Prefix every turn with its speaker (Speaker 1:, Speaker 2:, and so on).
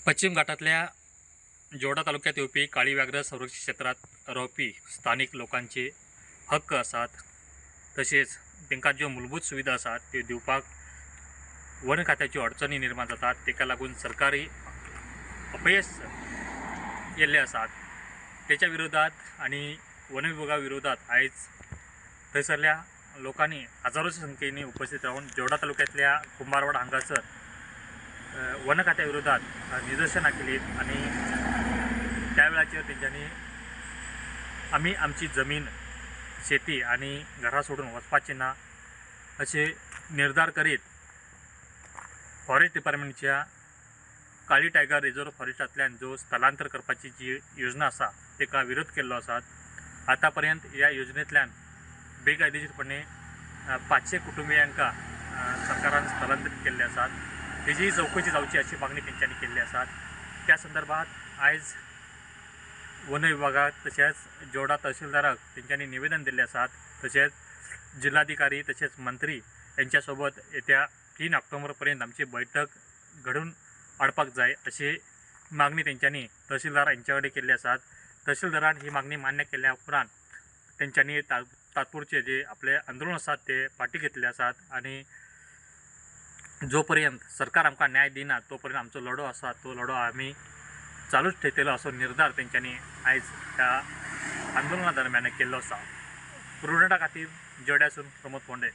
Speaker 1: पश्चिम घाटातल्या जोडा तालुक्यात येवपी काळी व्याघ्र संरक्षित क्षेत्रात रावपी स्थानिक लोकांचे हक्क आसात, तसेच तांकां ज्यो मूलभूत सुविधा आसात त्यो दिवपाक वन खात्याच्यो अडचणी निर्माण जातात। ताका लागून सरकारी अपयश येल्ले आसात। त्याच्या विरोधात आणि वन विभागा विरोधात आयज थंयसरल्या लोकांनी हजारोच्या संख्येने उपस्थित राहून जोडा तालुक्यातल्या कुंभारवाड हांगासर वन खात्या विरोधात निदर्शनां केलीत आणि त्या वेळाचेर तेंच्यांनी आमी आमची जमीन शेती आणि घरां सोडून वचपाचें ना अशे निर्धार करीत फॉरेस्ट डिपार्टमेंटच्या काळी टायगर रिजर्व फॉरेस्टांतल्यान जो स्थलांतर करपाची जी योजना आसा ताका विरोध केल्लो आसात। आतापर्यंत ह्या योजनेंतल्यान बेकायदेशीरपणे 500 कुटुंबियांका सरकारान स्थलांतरीत केल्ले आसात। तेजी चौकशी जावची अशी मागणी तेंच्यांनी केल्ली आसात। त्या संदर्भात आयज वन विभागाक तशेंच जोडा तहसीलदाराक तेंच्यांनी निवेदन दिल्ले आसात। तशेंच जिल्हाधिकारी तशेंच मंत्री यांच्या सोबत येत्या 3 ऑक्टोबर पर्यंत आमची बैठक घडून हाडपाक जाय अशी मागणी तेंच्यांनी तहसीलदार यांच्या कडेन केल्ली आसात। तहसीलदारान ही मागणी मान्य केल्या उपरांत तेंच्यांनी तात्पुरचे जे आपले आंदोलन आसात ते फाटी घेतले आसात आणि जो पर्यंत सरकार आमकां न्याय दिना तो पर्यंत आमचो लढो आसा तो लढो आमी चालूच ठेवतलो असो निर्धार तेंच्यांनी आयज त्या आंदोलना दरम्यान केल्लो आसा। प्रुडंटा खातीर जोड्यासून प्रमोद फोंडे।